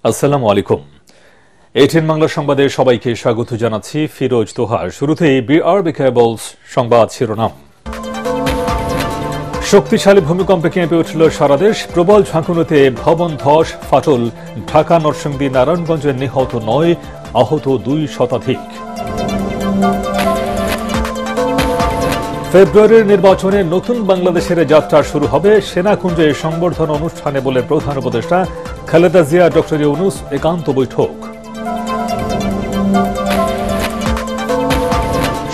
আসসালামু আলাইকুম। এটিএন বাংলা সংবাদে সবাইকে স্বাগত জানাচ্ছি। ফিরোজ তোহার। শুরুতেই বিআরবি কেবলস সংবাদ শিরোনাম। শক্তিশালী ভূমিকম্পে কেঁপে উঠল সারা দেশ। প্রবল ঝাঁকুনিতে ভবন ধস, ফাটল। ঢাকা, নরসিংদী, নারায়ণগঞ্জে নিহত ৯, আহত ২ শতাধিক। ফেব্রুয়ারির নির্বাচনে নতুন বাংলাদেশের যাত্রা শুরু হবে। সেনাকুঞ্জে সংবর্ধনা অনুষ্ঠানে বলে প্রধান উপদেষ্টা খালেদা জিয়া, ডক্টর ইউনূস একান্ত বৈঠক।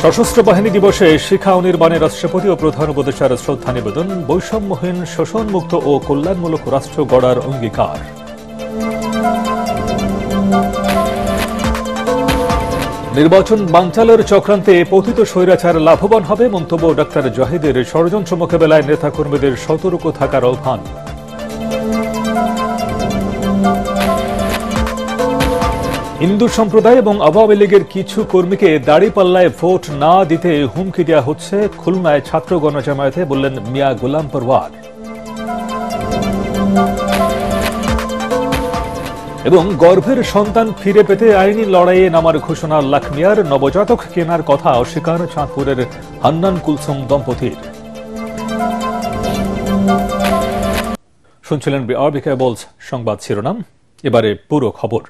সশস্ত্র বাহিনী দিবসে শিক্ষা ও নির্মাণে রাষ্ট্রপতি ও প্রধান উপদেষ্টার শ্রদ্ধা নিবেদন। বৈষম্যহীন, শোষণমুক্ত ও কল্যাণমূলক রাষ্ট্র গড়ার অঙ্গীকার। নির্বাচন বানচালের চক্রান্তে পতিত স্বৈরাচার লাভবান হবে, মন্তব্য ডাক্তার জাহিদের। ষড়যন্ত্র মোকাবেলায় নেতাকর্মীদের সতর্ক থাকার আহ্বান। হিন্দু সম্প্রদায় এবং আওয়ামী লীগের কিছু কর্মীকে দাঁড়িপাল্লায় ভোট না দিতে হুমকি দেওয়া হচ্ছে। খুলনায় ছাত্র গণজামায়াতে বললেন মিয়া গোলাম পরওয়ার। এবং গর্ভের সন্তান ফিরে পেতে আইনি লড়াইয়ে নামার ঘোষণা লাখ মিয়ার। নবজাতক কেনার কথা অস্বীকার চাঁদপুরের হান্নান কুলসুম দম্পতির। শুনছিলেন বিআরবি কেবলস সংবাদ শিরোনাম। এবারে পুরো খবর।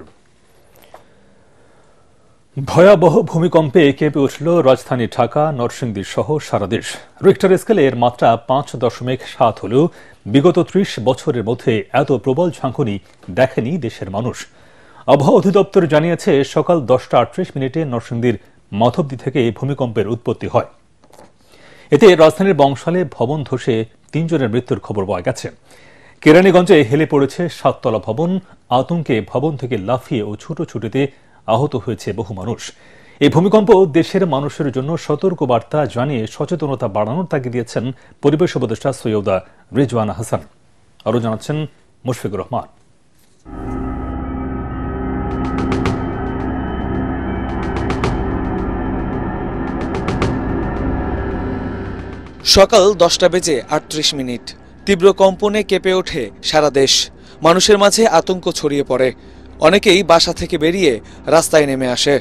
ভয়াবহ ভূমিকম্পে কেঁপে উঠল রাজধানী ঢাকা, নরসিংদী সহ সারা দেশ। রিক্টার স্কেলে এর মাত্রা ৫.৭ হলেও বিগত ৩০ বছরের মধ্যে এত প্রবল ঝাঁকুনি দেখেনি দেশের মানুষ। আবহাওয়া অধিদপ্তর জানিয়েছে সকাল ১০টা ৩৮ নরসিংদীর মাধবদী থেকে ভূমিকম্পের উৎপত্তি হয়। এতে রাজধানীর বংশালে ভবন ধসে ৩ জনের মৃত্যুর খবর পাওয়া গেছে। কেরানীগঞ্জে হেলে পড়েছে ৭তলা ভবন। আতঙ্কে ভবন থেকে লাফিয়ে ও ছুটোছুটিতে আহত হয়েছে বহু মানুষ। এই ভূমিকম্প দেশের মানুষের জন্য সতর্ক বার্তা জানিয়ে সচেতনতা বাড়ানোর তাগিদ দিয়েছেন পরিবেশ উপদেষ্টা সৈয়দা রিজওয়ানা হাসান। আরও জানাচ্ছেন মুশফিকুর রহমান। সকাল ১০টা ৩৮। তীব্র কম্পনে কেঁপে ওঠে সারা দেশ। মানুষের মাঝে আতঙ্ক ছড়িয়ে পড়ে। অনেকেই বাসা থেকে বেরিয়ে রাস্তায় নেমে আসে।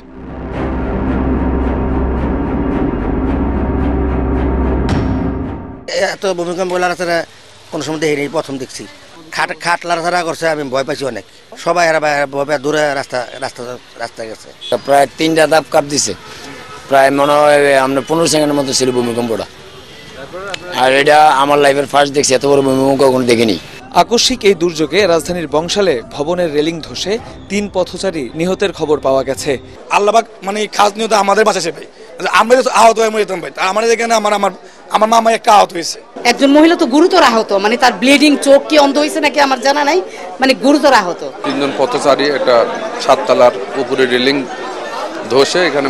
এত ভূমিকম্প লাড়াছাড়া কোনো সময় দেখিনি, প্রথম দেখছি। খাট লাড়াছাড়া করছে, আমি ভয় পাইছি অনেক। সবাই দূরে রাস্তা গেছে। প্রায় ৩টা ধাপ কাপ দিছে। প্রায় মনে হয় আমরা ১৫ সেকেন্ডের মতো ছিল ভূমিকম্পটা। আর এটা আমার লাইফের ফার্স্ট দেখছি, এত বড় ভূমিকম্প কখনো দেখিনি। আকস্মিক এই দুর্যোগে রাজধানীর বংশালে ভবনের রেলিং ধসে ৩ পথচারী নিহতের খবর পাওয়া গেছে। আল্লাহবাক মানে খাস নিহত আমাদের বাঁচাছে ভাই। আমরা তো আহত হয়ে মরে যেতাম ভাই। আমাদের এখানে আমার মামা একটা আহত হয়েছে। একজন মহিলা তো গুরুতর আহত, মানে তার ব্লিডিং, চোখ কি অন্ধ হয়েছে নাকি আমার জানা নাই, মানে গুরুতর আহত। ৩ জন পথচারী একটা ৭ তলার উপরে রেলিং ধসে এখানে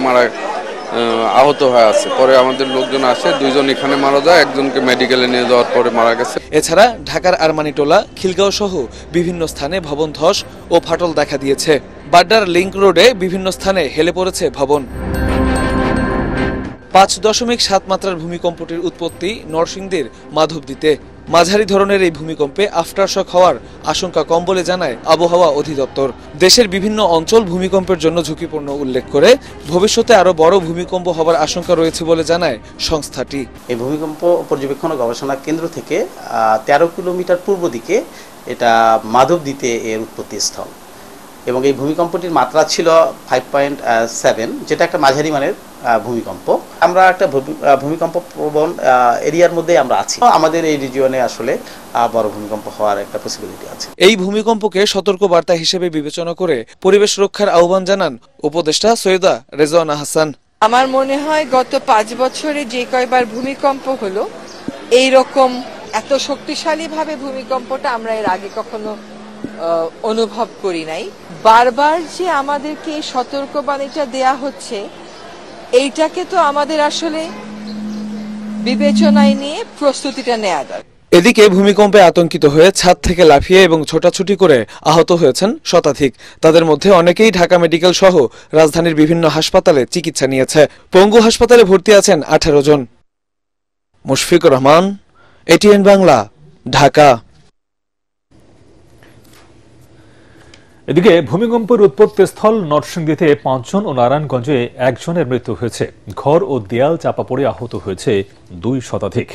আহত হয়ে আছে। পরে আমাদের লোকজন আসে, ২ জন এখানে মারা যায়, একজনকে মেডিকেলে নিয়ে যাওয়ার পরে মারা গেছে। এছাড়া ঢাকার আরমানিটোলা, খিলগাঁও সহ বিভিন্ন স্থানে ভবন ধস ও ফাটল দেখা দিয়েছে। বাড্ডার লিংক রোডে বিভিন্ন স্থানে হেলে পড়েছে ভবন। ৫.৭ মাত্রার ভূমিকম্পটির উৎপত্তি নরসিংদীর মাধবদীতে। মাঝারি ধরনের এই ভূমিকম্পে আফটারশক হওয়ার আশঙ্কা কম বলে জানায় আবহাওয়া অধিদপ্তর। দেশের বিভিন্ন অঞ্চল ভূমিকম্পের জন্য ঝুঁকিপূর্ণ উল্লেখ করে ভবিষ্যতে আরো বড় ভূমিকম্প হওয়ার আশঙ্কা রয়েছে বলে জানায় সংস্থাটি। এই ভূমিকম্প পর্যবেক্ষণ ও গবেষণা কেন্দ্র থেকে ১৩ কিলোমিটার পূর্ব দিকে এটা মাধবদীতে এর উৎপত্তি স্থল, এবং এই ভূমিকম্পটির মাত্রা ছিল 5.7, যেটা একটা মাঝারি মানের ভূমিকম্প। আমরা একটা ভূমিকম্প প্রবণ এরিয়ার মধ্যে আমরা আছি। আমাদের এই রিজিয়নে আসলে বড় ভূমিকম্প হওয়ার একটা পসিবিলিটি আছে। এই ভূমিকম্পকে সতর্ক বার্তা হিসেবে বিবেচনা করে পরিবেশ রক্ষার আহ্বান জানান উপদেষ্টা সৈয়দা রিজওয়ানা হাসান। আমার মনে হয় গত ৫ বছরে যে কয়বার ভূমিকম্প হলো, এই রকম এত শক্তিশালীভাবে ভূমিকম্পটা আমরা এর আগে কখনো অনুভব করি নাই। বারবার যে আমাদেরকে সতর্কবাণীটা দেয়া হচ্ছে, এইটাকে তো আমাদের আসলে বিবেচনায় নিয়ে প্রস্তুতিটা নেওয়া দরকার। এদিকে ভূমিকম্পে আতঙ্কিত হয়ে ছাদ থেকে লাফিয়ে এবং ছোটাছুটি করে আহত হয়েছেন শতাধিক। তাদের মধ্যে অনেকেই ঢাকা মেডিকেল সহ রাজধানীর বিভিন্ন হাসপাতালে চিকিৎসা নিয়েছে। পঙ্গু হাসপাতালে ভর্তি আছেন ১৮ জন। মুশফিকুর রহমান, এটিএন বাংলা, ঢাকা। এদিকে ভূমিকম্পের উৎপত্তিস্থল নরসিংদীতে 5 জন ও নারায়ণগঞ্জে 1 জনের মৃত্যু হয়েছে। ঘর ও দেয়াল চাপা পড়ে আহত হয়েছে 2 শতাধিক।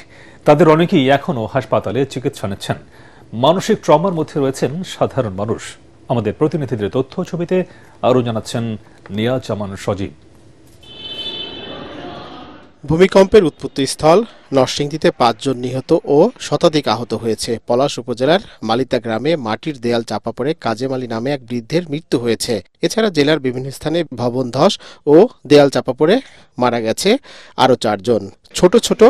তাদের অনেকেই এখনও হাসপাতালে চিকিৎসা নিচ্ছেন। মানসিক ট্রমার মধ্যে রয়েছেন সাধারণ মানুষ। আমাদের প্রতিনিধিদের তথ্য ছবিতে আরও জানাচ্ছেন নিয়াজ জামান সজীব। ভূমিকম্পের উৎপত্তিস্থল নরসিংদীতে 5 জন নিহত ও শতাধিক আহত হয়েছে। পলাশ উপজেলার মালিতা গ্রামে মাটির দেয়াল চাপা পড়ে কাজেম আলী নামে এক বৃদ্ধের মৃত্যু হয়েছে। এছাড়া জেলার বিভিন্ন স্থানে ভবন ধস ও দেয়াল চাপা পড়ে মারা গেছে আরও 4 জন। ছোট ছোট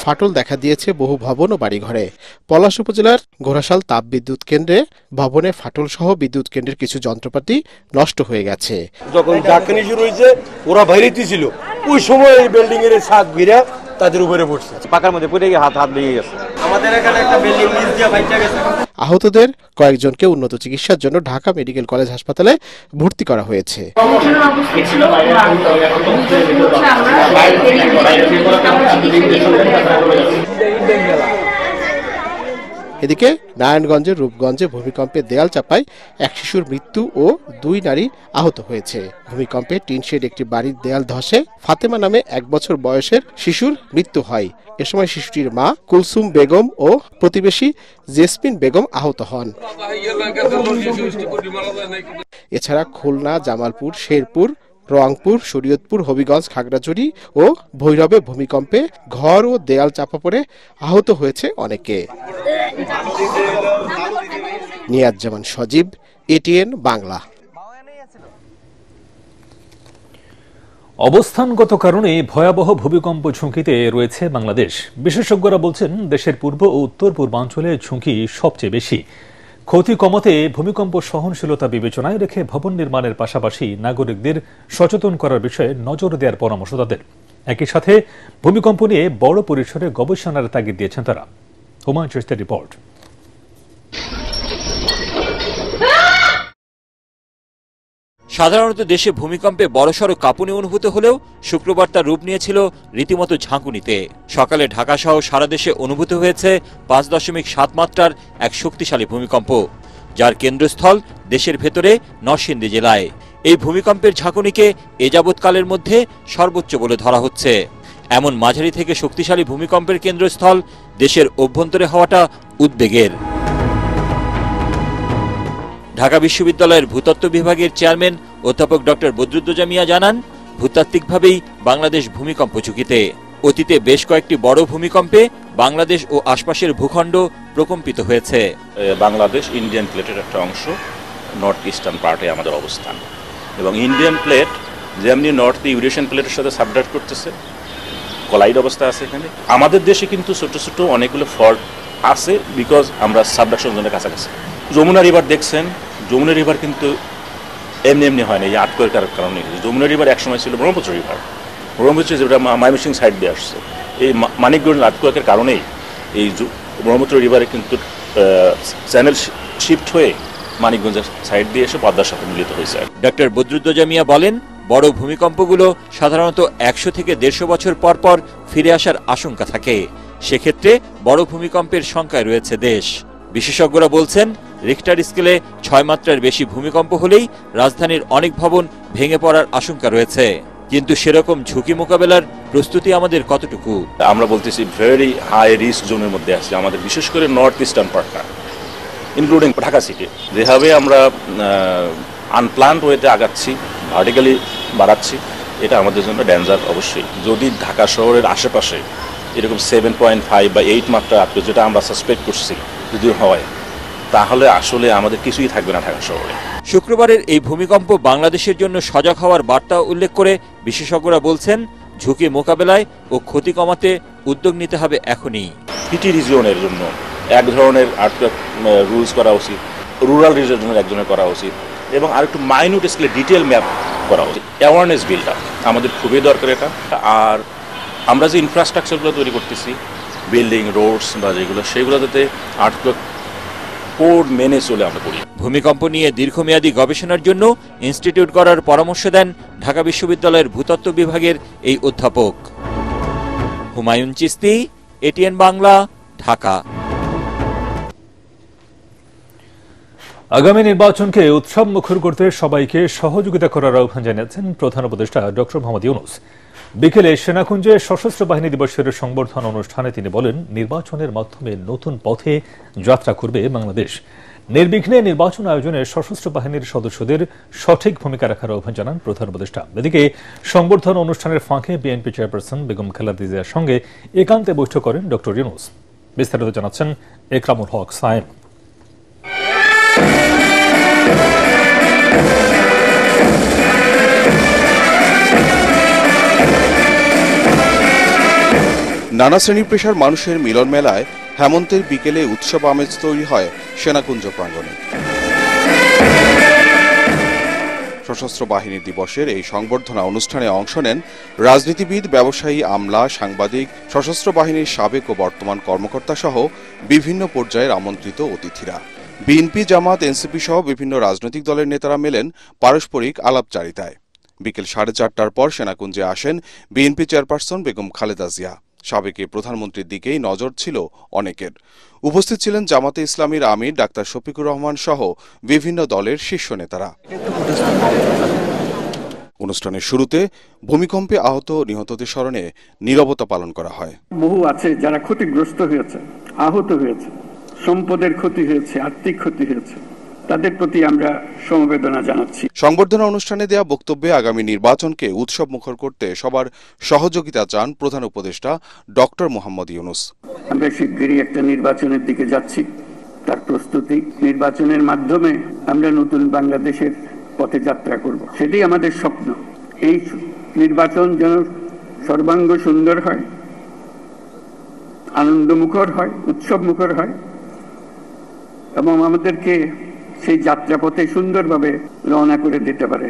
ফাটল দেখা দিয়েছে বহু ভবন ও বাড়িঘরে। পলাশ উপজেলার ঘোড়াশাল তাপ বিদ্যুৎ কেন্দ্রে ভবনে ফাটল সহ বিদ্যুৎ কেন্দ্রের কিছু যন্ত্রপাতি নষ্ট হয়ে গেছে। যখন ডাকানি শুরু হয়েছে ওরা বাইরেতেই ছিল, ওই সময় এই বিল্ডিং এর ছাদ ঘিরা তাদের উপরে পড়ছে, পাকার মধ্যে পড়ে গিয়ে হাত ভেঙে গেছে। আমাদের এখানে একটা বিল্ডিং নিচ দিয়ে ভাইচা গেছে। আহতদের কয়েকজনকে উন্নত চিকিৎসার জন্য ঢাকা মেডিকেল কলেজ হাসপাতালে ভর্তি করা হয়েছে। এদিকে নারায়ণগঞ্জের রূপগঞ্জে ভূমিকম্পে দেয়াল চাপায় 1 শিশুর মৃত্যু ও 2 নারী আহত হয়েছে। ভূমিকম্পে টিনশেড একটি বাড়ির দেয়াল ধসে ফাতেমা নামে 1 বছর বয়সের শিশুর মৃত্যু হয়। এ সময় শিশুটির মা কুলসুম বেগম ও প্রতিবেশী জেসমিন বেগম আহত হন। এছাড়া খুলনা, জামালপুর, শেরপুর, রংপুর, শরীয়তপুর, হবিগঞ্জ, খাগড়াছড়ি ও ভৈরবে ভূমিকম্পে ঘর ও দেয়াল চাপা পড়ে আহত হয়েছে অনেকে। নিয়াজ জামান সজীব, এটিএন বাংলা। অবস্থানগত কারণে ভয়াবহ ভূমিকম্প ঝুঁকিতে রয়েছে বাংলাদেশ। বিশেষজ্ঞরা বলছেন, দেশের পূর্ব ও উত্তর পূর্বাঞ্চলে ঝুঁকি সবচেয়ে বেশি। ক্ষতি কমাতে ভূমিকম্প সহনশীলতা বিবেচনায় রেখে ভবন নির্মাণের পাশাপাশি নাগরিকদের সচেতন করার বিষয়ে নজর দেওয়ার পরামর্শ তাদের। একই সাথে ভূমিকম্প নিয়ে বড় পরিসরে গবেষণার তাগিদ দিয়েছেন তারা। হুমায়ুন চিশতির রিপোর্ট। সাধারণত দেশে ভূমিকম্পে বড়সড় কাঁপুনি অনুভূত হলেও শুক্রবার তার রূপ নিয়েছিল রীতিমতো ঝাঁকুনিতে। সকালে ঢাকা সহ সারা দেশে অনুভূত হয়েছে 5.7 মাত্রার এক শক্তিশালী ভূমিকম্প, যার কেন্দ্রস্থল দেশের ভেতরে নরসিংদী জেলায়। এই ভূমিকম্পের ঝাঁকুনিকে এ যাবৎকালের মধ্যে সর্বোচ্চ বলে ধরা হচ্ছে। এমন মাঝারি থেকে শক্তিশালী ভূমিকম্পের কেন্দ্রস্থল দেশের অভ্যন্তরে হওয়াটা উদ্বেগের। ঢাকা বিশ্ববিদ্যালয়ের ভূতত্ত্ব বিভাগের চেয়ারম্যান অধ্যাপক ডক্টর বদরুদ্দোজা মিয়া জানান, ভূতাত্ত্বিকভাবেই বাংলাদেশ ভূমিকম্প ঝুঁকিতে। অতীতে বেশ কয়েকটি বড় ভূমিকম্পে বাংলাদেশ ও আশপাশের ভূখণ্ড প্রকম্পিত হয়েছে। বাংলাদেশ ইন্ডিয়ান প্লেটের একটা অংশ, নর্থ ইস্টার্ন পার্টে আমাদের অবস্থান, এবং ইন্ডিয়ান প্লেট যেমনি নর্থ ইউরেশিয়ান প্লেটের সাথে সাবডাক্ট করতেছে, কলাইড অবস্থা আছে এখানে। আমাদের দেশে কিন্তু ছোট ছোট অনেকগুলো ফল্ট আছে, বিকজ আমরা সাবডাকশন জোনের কাছাকাছি। যমুনা রিভার দেখছেন, যমুনা রিভার কিন্তু এমনি এমনি হয় না, এই আর্থকোয়েকের কারণে। যমুনা রিভার একসময় ছিল ব্রহ্মপুত্র রিভার, ব্রহ্মপুত্র যেটা ময়মনসিং সাইড দিয়ে আসছে। এই মানিকগঞ্জ আর্থকোয়েকের কারণেই এই ব্রহ্মপুত্র রিভারে কিন্তু চ্যানেল শিফট হয়ে মানিকগঞ্জের সাইড দিয়ে এসে পদ্মার সাথে মিলিত হয়েছে। ডক্টর বদরুদ্দোজা মিয়া বলেন, বড় ভূমিকম্পগুলো সাধারণত 100 থেকে 150 বছর পর পর ফিরে আসার আশঙ্কা থাকে। সেক্ষেত্রে বড় ভূমিকম্পের সংখ্যায় রয়েছে দেশ। বিশেষজ্ঞরা বলছেন, রিখটার স্কেলে 6 মাত্রার বেশি ভূমিকম্প হলেই রাজধানীর অনেক ভবন ভেঙে পড়ার আশঙ্কা রয়েছে। কিন্তু সেরকম ঝুঁকি মোকাবেলার প্রস্তুতি আমাদের কতটুকু? আমরা বলতেছি ভেরি হাই রিস্ক জোনের মধ্যে আছে আমাদের, বিশেষ করে নর্থ ইস্টার্ন পার্টটা, ইনক্লুডিং ঢাকা সিটি। যেভাবে আমরা আনপ্ল্যান্ড ওয়েতে আগাচ্ছি, ভার্টিক্যালি বাড়াচ্ছি, এটা আমাদের জন্য ডেঞ্জার অবশ্যই। যদি ঢাকা শহরের আশেপাশে এরকম 7.5 বা 8 মাত্রা, যেটা আমরা সাসপেক্ট করছি, যদি হয়, তাহলে আসলে আমাদের কিছুই থাকবে না ঢাকা শহরে। শুক্রবারের এই ভূমিকম্প বাংলাদেশের জন্য সজাগ হওয়ার বার্তা উল্লেখ করে বিশেষজ্ঞরা বলছেন, ঝুঁকি মোকাবেলায় ও ক্ষতি কমাতে উদ্যোগ নিতে হবে এখনই। সিটি রিজিয়নের জন্য এক ধরনের আর্থকোয়েক রুলস করা উচিত, রুরাল রিজিয়নের জন্য একজনের করা উচিত, এবং আর একটু মাইনিউট স্কেলে ডিটেল ম্যাপ করা উচিত। অ্যাওয়ারনেস বিল্ড আপ আমাদের খুবই দরকার এটা। আর আমরা যে ইনফ্রাস্ট্রাকচারগুলো তৈরি করতেছি, বিল্ডিং, রোডস বা যেগুলো, সেগুলো যাতে আর্থকোয়েক কোড মেনে চলে আমরা করি। ভূমিকম্প নিয়ে দীর্ঘমেয়াদী গবেষণার জন্য ইনস্টিটিউট করার পরামর্শ দেন ঢাকা বিশ্ববিদ্যালয়ের ভূতত্ত্ব বিভাগের এই অধ্যাপক। হুমায়ুন চিশতি, এটিএন বাংলা, ঢাকা। আগামী নির্বাচনকে উৎসব মুখর করতে সবাইকে সহযোগিতা করার আহ্বান জানিয়েছেন প্রধান উপদেষ্টা ডক্টর মোহাম্মদ ইউনূস। বিকেলে সেনাকুঞ্জে সশস্ত্র বাহিনী দিবসের সংবর্ধনা অনুষ্ঠানে তিনি বলেন, নির্বাচনের মাধ্যমে নতুন পথে যাত্রা করবে বাংলাদেশ। নির্বিঘ্নে নির্বাচন আয়োজনে সশস্ত্র বাহিনীর সদস্যদের সঠিক ভূমিকা রাখার আহ্বান জানান প্রধান উপদেষ্টা। এদিকে সংবর্ধনা অনুষ্ঠানের ফাঁকে বিএনপি চেয়ারপারসন বেগম খালেদা জিয়ার সঙ্গে একান্তে বৈঠক করেন ডক্টর ইউনূস। বিস্তারিত জানাচ্ছেন একরামুল হক সায়েম। নানা শ্রেণী পেশার মানুষের মিলন মেলায় হেমন্তের বিকেলে উৎসব আমেজ তৈরি হয় সেনাকুঞ্জ প্রাঙ্গণে। সশস্ত্র বাহিনী দিবসের এই সংবর্ধনা অনুষ্ঠানে অংশ নেন রাজনীতিবিদ, ব্যবসায়ী, আমলা, সাংবাদিক, সশস্ত্র বাহিনীর সাবেক ও বর্তমান কর্মকর্তা সহ বিভিন্ন পর্যায়ের আমন্ত্রিত অতিথিরা। বিএনপি, জামাত, এনসিপি সহ বিভিন্ন রাজনৈতিক দলের নেতারা মেলেন পারস্পরিক আলাপচারিতায়। বিকেল 4:30টার পর সেনাকুঞ্জে আসেন বিএনপি চেয়ারপারসন বেগম খালেদা জিয়া। সাবেক প্রধানমন্ত্রীর দিকেই নজর ছিল অনেকের। উপস্থিত ছিলেন জামাতে ইসলামীর আমির ডাক্তার শফিকুর রহমান সহ বিভিন্ন দলের শীর্ষ নেতারা। অনুষ্ঠানের শুরুতে ভূমিকম্পে আহত নিহতদের স্মরণে নীরবতা পালন করা হয়। বহু আছে যারা ক্ষতিগ্রস্ত হয়েছে, আহত হয়েছে, সম্পদের ক্ষতি হয়েছে, আর্থিক ক্ষতি হয়েছে, তাদের প্রতি আমরা সমবেদনা জানাচ্ছি। সংবর্ধনা অনুষ্ঠানে দেয়া বক্তব্যে আগামী নির্বাচনকে উৎসব মুখর করতে সবার সহযোগিতা চান প্রধান উপদেষ্টা ডক্টর মোহাম্মদ ইউনূস। আমরা শিগগিরই একটা নির্বাচনের দিকে যাচ্ছি, তার প্রস্তুতি। নির্বাচনের মাধ্যমে আমরা নতুন বাংলাদেশের পথে যাত্রা করব, সেটাই আমাদের স্বপ্ন। এই নির্বাচন যেন সর্বাঙ্গ সুন্দর হয়, আনন্দমুখর হয়, উৎসব মুখর হয় এবং আমাদেরকে সেই যাত্রাপথে সুন্দরভাবে রওনা করে দিতে পারে,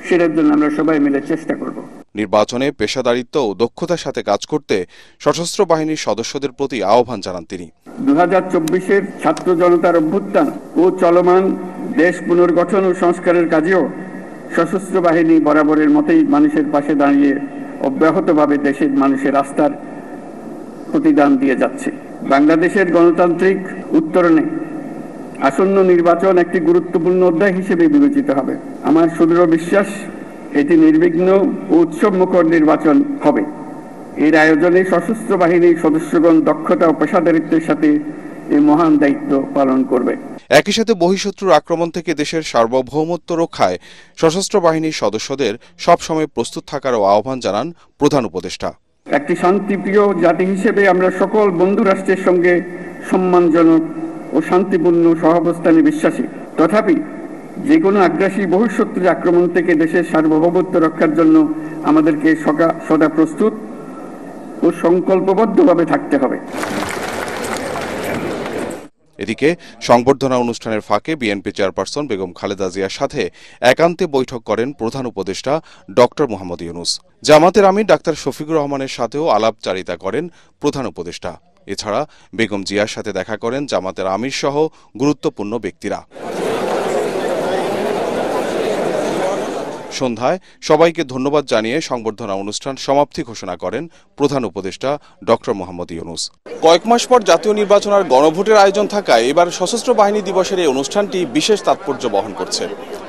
সেটার জন্য আমরা সবাই মিলে চেষ্টা করব। নির্বাচনে পেশাদারিত্ব ও দক্ষতার সাথে কাজ করতে সশস্ত্র বাহিনীর সদস্যদের প্রতি আহ্বান জানান তিনি। 2024-এর ছাত্র জনতার অভ্যুত্থান ও চলমান দেশ পুনর্গঠন ও সংস্কারের কাজেও সশস্ত্র বাহিনী বরাবরের মতোই মানুষের পাশে দাঁড়িয়ে অব্যাহতভাবে দেশের মানুষের আস্থার প্রতিদান দিয়ে যাচ্ছে। বাংলাদেশের গণতান্ত্রিক উত্তরণে আসন্ন নির্বাচন একটি গুরুত্বপূর্ণ অধ্যায় হিসেবে বিবেচিত হবে। আমার সুদৃঢ় বিশ্বাস এটি নির্বিঘ্ন ও উৎসবমুখর নির্বাচন হবে। এর আয়োজনে সশস্ত্র বাহিনীর সদস্যগণ দক্ষতা ও পেশাদারিত্বের সাথে এই মহান দায়িত্ব পালন করবে। একই সাথে বহিঃশত্রুর আক্রমণ থেকে দেশের সার্বভৌমত্ব রক্ষায় সশস্ত্র বাহিনীর সদস্যদের সবসময় প্রস্তুত থাকারও আহ্বান জানান প্রধান উপদেষ্টা। একটি শান্তিপ্রিয় জাতি হিসেবে আমরা সকল বন্ধু রাষ্ট্রের সঙ্গে সম্মানজনক ও শান্তিপূর্ণ সহাবস্থানে বিশ্বাসী। তথাপি যে কোনো আগ্রাসী বহিঃশত্রুর আক্রমণ থেকে দেশের সার্বভৌমত্ব রক্ষার জন্য আমাদেরকে সদা প্রস্তুত ও সংকল্পবদ্ধভাবে থাকতে হবে। এদিকে সংবর্ধনা অনুষ্ঠানের ফাঁকে বিএনপি চেয়ারপারসন বেগম খালেদা জিয়ার সাথে একান্তে বৈঠক করেন প্রধান উপদেষ্টা ডক্টর মোহাম্মদ ইউনূস। জামাতের আমির ডাক্তার শফিকুর রহমানের সাথেও আলাপচারিতা করেন প্রধান উপদেষ্টা। এছাড়া বেগম জিয়ার সাথে দেখা করেন জামাতের আমির সহ গুরুত্বপূর্ণ ব্যক্তিরা। সন্ধ্যায় সবাইকে ধন্যবাদ জানিয়ে সংবর্ধনা অনুষ্ঠান সমাপ্তি ঘোষণা করেন প্রধান উপদেষ্টা ডক্টর মোহাম্মদ ইউনূস। কয়েক মাস পর জাতীয় নির্বাচন আর গণভোটের আয়োজন থাকায় এবার সশস্ত্র বাহিনী দিবসের এই অনুষ্ঠানটি বিশেষ তাৎপর্য বহন করছে।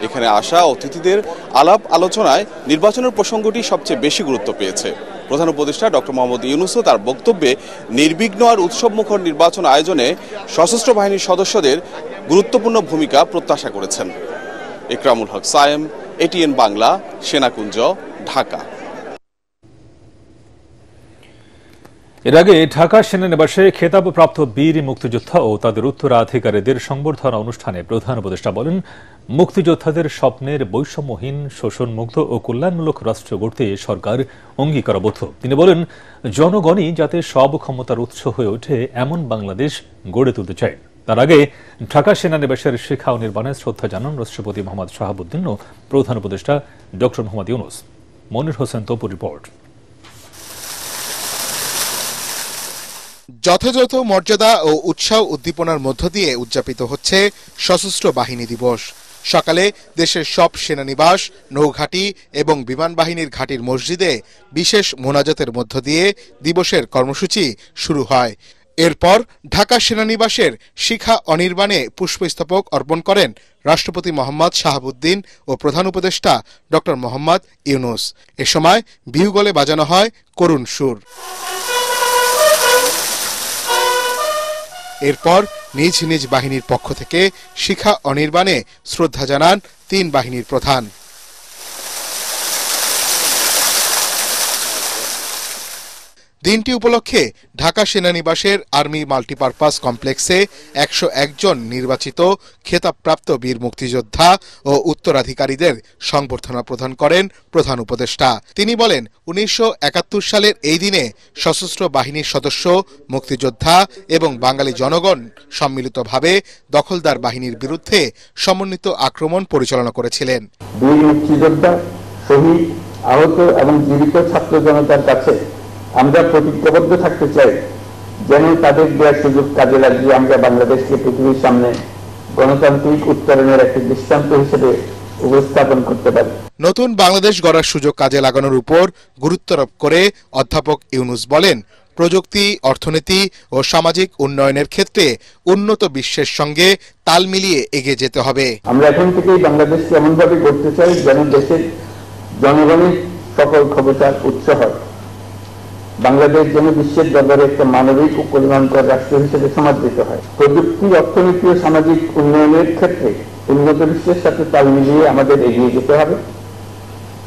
এখানে আসা অতিথিদের আলাপ আলোচনায় নির্বাচনের প্রসঙ্গটি সবচেয়ে বেশি গুরুত্ব পেয়েছে। প্রধান উপদেষ্টা ডক্টর মোহাম্মদ ইউনূসও তার বক্তব্যে নির্বিঘ্ন আর উৎসবমুখর নির্বাচন আয়োজনে সশস্ত্র বাহিনীর সদস্যদের গুরুত্বপূর্ণ ভূমিকা প্রত্যাশা করেছেন। একরামুল হক সায়েম, এটিএন বাংলা, সেনাকুঞ্জ, ঢাকা। এর আগে ঢাকা সেনানিবাসে খেতাবপ্রাপ্ত বীর মুক্তিযোদ্ধা ও তাদের উত্তরাধিকারীদের সংবর্ধনা অনুষ্ঠানে প্রধান উপদেষ্টা বলেন, মুক্তিযোদ্ধাদের স্বপ্নের বৈষম্যহীন, শোষণমুক্ত ও কল্যাণমূলক রাষ্ট্র গড়তে সরকার অঙ্গীকারবদ্ধ। তিনি বলেন, জনগণই যাতে সব ক্ষমতার উৎস হয়ে ওঠে এমন বাংলাদেশ গড়ে তুলতে চায়। তার আগে ঢাকা সেনানিবাসের শিক্ষা ও নির্মাণে শ্রদ্ধা জানান রাষ্ট্রপতি মোহাম্মদ শাহাবুদ্দিন ও প্রধান উপদেষ্টা ডক্টর মোহাম্মদ ইউনূস। মনির হোসেন তপুর রিপোর্ট। যথাযথ মর্যাদা ও উৎসাহ উদ্দীপনার মধ্য দিয়ে উদযাপিত হচ্ছে সশস্ত্র বাহিনী দিবস। সকালে দেশের সব সেনানিবাস, নৌঘাঁটি এবং বিমান বাহিনীর ঘাঁটির মসজিদে বিশেষ মোনাজাতের মধ্য দিয়ে দিবসের কর্মসূচি শুরু হয়। এরপর ঢাকা সেনানিবাসের শিখা অনির্বাণে পুষ্পস্তবক অর্পণ করেন রাষ্ট্রপতি মোহাম্মদ শাহাবুদ্দিন ও প্রধান উপদেষ্টা ড মোহাম্মদ ইউনুস। এ সময় বিহুগলে বাজানো হয় করুণ সুর। এরপর নিজ নিজ বাহিনীর পক্ষ থেকে শিখা অনির্বাণে শ্রদ্ধা জানান 3 বাহিনীর প্রধান। দিনটি উপলক্ষে ঢাকা সেনানিবাসের আর্মি মাল্টিপারপাস কমপ্লেক্সে 101 জন নির্বাচিত খেতাবপ্রাপ্ত বীর মুক্তিযোদ্ধা ও উত্তরাধিকারীদের সংবর্ধনা প্রদান করেন প্রধান উপদেষ্টা। তিনি বলেন, 1971 সালের এই দিনে সশস্ত্র বাহিনীর সদস্য, মুক্তিযোদ্ধা এবং বাঙালি জনগণ সম্মিলিতভাবে দখলদার বাহিনীর বিরুদ্ধে সমন্বিত আক্রমণ পরিচালনা করেছিলেন। বীর মুক্তিযোদ্ধা, শহীদ, আহত এবং জীবিত ছাত্র জনতার কাছে আমরা প্রতিজ্ঞাবদ্ধ থাকতে চাই যেন তাদের দেওয়া সুযোগ কাজে লাগিয়ে আমরা বাংলাদেশকে পৃথিবীর সামনে গণতান্ত্রিক উত্তরণের একটি দৃষ্টান্ত হিসেবে উপস্থাপন করতে পারি। নতুন বাংলাদেশ গড়ার সুযোগ কাজে লাগানোর উপর গুরুত্বারোপ করে অধ্যাপক ইউনুস বলেন, প্রযুক্তি, অর্থনীতি ও সামাজিক উন্নয়নের ক্ষেত্রে উন্নত বিশ্বের সঙ্গে তাল মিলিয়ে এগিয়ে যেতে হবে। আমরা এখন থেকেই বাংলাদেশকে এমনভাবে গড়তে চাই যেন দেশের জনগণের সকল ক্ষমতার উৎস হয়। বাংলাদেশ যেন বিশ্বের দরবারে একটা মানবিক ও কল্যাণকর রাষ্ট্র হিসেবে সমাদৃত হয়। প্রযুক্তি, অর্থনীতি ও সামাজিক উন্নয়নের ক্ষেত্রে উন্নত বিশ্বের সাথে তাল মিলিয়ে আমাদের এগিয়ে যেতে হবে।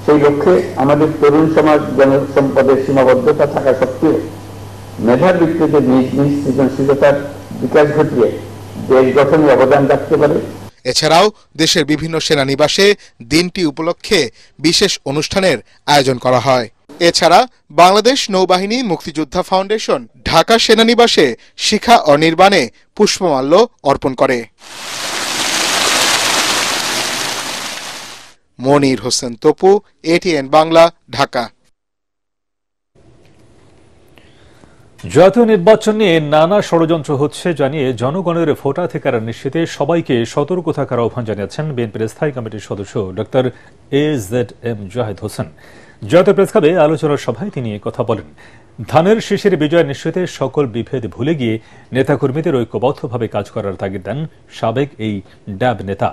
সেই লক্ষ্যে আমাদের তরুণ সমাজ জনসম্পদের সীমাবদ্ধতা থাকা সত্ত্বেও মেধার ভিত্তিতে নিজ নিজ সৃজনশীলতার বিকাশ ঘটিয়ে দেশ গঠনে অবদান রাখতে পারে। এছাড়াও দেশের বিভিন্ন সেনানিবাসে দিনটি উপলক্ষে বিশেষ অনুষ্ঠানের আয়োজন করা হয়। এছাড়া বাংলাদেশ নৌবাহিনী মুক্তিযোদ্ধা ফাউন্ডেশন ঢাকা সেনানিবাসে শিখা অনির্বাণে পুষ্পমাল্য অর্পণ করে। মনির হোসেন তপু, এটিএন বাংলা, ঢাকা। জাতীয় নির্বাচন নিয়ে নানা ষড়যন্ত্র হচ্ছে জানিয়ে জনগণের ভোটাধিকার নিশ্চিতে সবাইকে সতর্ক থাকার আহ্বান জানিয়েছেন বিএনপির স্থায়ী কমিটির সদস্য ডক্টর AZM জাহিদ হোসেন। জাতীয় প্রেসক্লাবে আলোচনা সভায় তিনি কথা বলেন। ধানের শীষের বিজয় নিশ্চিতে সকল বিভেদ ভুলে গিয়ে নেতাকর্মীদের ঐক্যবদ্ধভাবে কাজ করার তাগিদ দেন সাবেক এই ড্যাব নেতা।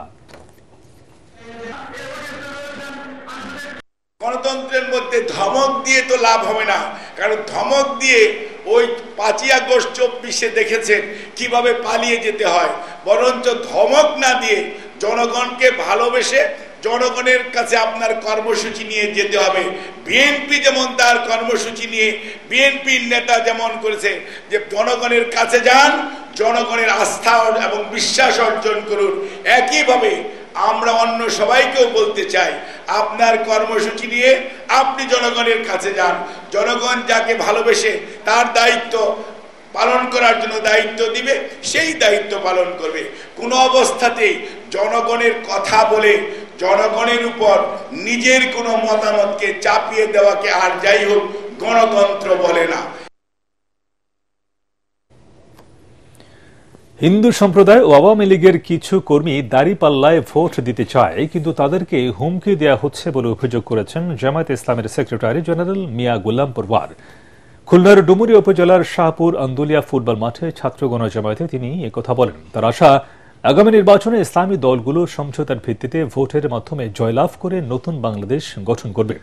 গণতন্ত্রের মধ্যে ধমক দিয়ে তো লাভ হবে না, কারণ ধমক দিয়ে ওই 5ই আগস্ট 24-এ দেখেছেন কিভাবে পালিয়ে যেতে হয়। বরঞ্চ ধমক না দিয়ে জনগণকে ভালোবেসে জনগণের কাছে আপনার কর্মসূচি নিয়ে যেতে হবে। বিএনপি যেমন তার কর্মসূচি নিয়ে বিএনপির নেতা যেমন করেছে যে জনগণের কাছে যান, জনগণের আস্থা এবং বিশ্বাস অর্জন করুন, একইভাবে আমরা অন্য সবাইকেও বলতে চাই আপনার কর্মসূচি নিয়ে আপনি জনগণের কাছে যান। জনগণ যাকে ভালোবেসে তার দায়িত্ব পালন করার জন্য দায়িত্ব দিবে, সেই দায়িত্ব পালন করবে। কোনো অবস্থাতেই জনগণের কথা বলে জনগণের উপর নিজের কোনো মতামতকে চাপিয়ে দেওয়াকে আর যাই হোক গণতন্ত্র বলে না। হিন্দু সম্প্রদায় ও আওয়ামী লীগের কিছু কর্মী দাঁড়িপাল্লায় ভোট দিতে চায়, কিন্তু তাদেরকে হুমকি দেওয়া হচ্ছে বলে অভিযোগ করেছেন জামায়াতে ইসলামের সেক্রেটারি জেনারেল মিয়া গোলাম পরওয়ার। খুলনার ডুমুরিয়া উপজেলার শাহপুর আন্দুলিয়া ফুটবল মাঠে ছাত্র গণজামায়াতে তিনি একথা বলেন। তার আশা, আগামী নির্বাচনে ইসলামী দলগুলো সমঝোতার ভিত্তিতে ভোটের মাধ্যমে জয়লাভ করে নতুন বাংলাদেশ গঠন করবে।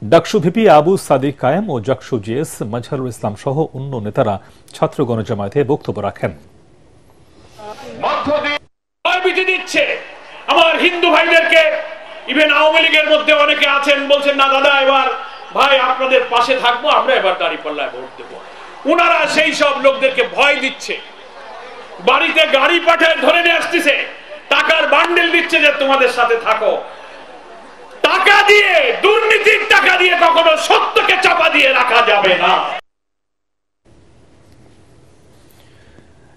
ডাকসু ভিপি আবু সাদিক কায়েম ও জাকসু জিএস মাজহারুল ইসলাম সহ অন্য নেতারা ছাত্র গণজামায়াতে বক্তব্য রাখেন। দিচ্ছে আমার হিন্দু ভাইদেরকে, ইভেন আওয়ামী লীগের মধ্যে অনেকে আছেন বলছেন না দাদা এবার ভাই আপনাদের পাশে থাকবো, আমরা এবার দাঁড়িপাল্লায় ভোট দেবো। ওনারা সেই সব লোকদেরকে ভয় দিচ্ছে, বাড়িতে গাড়ি পাঠায় ধরে নিয়ে আসতেছে, টাকার বান্ডেল দিচ্ছে যে তোমাদের সাথে থাকো। টাকা দিয়ে, দুর্নীতির টাকা দিয়ে কখনো সত্যকে চাপা দিয়ে রাখা যাবে না।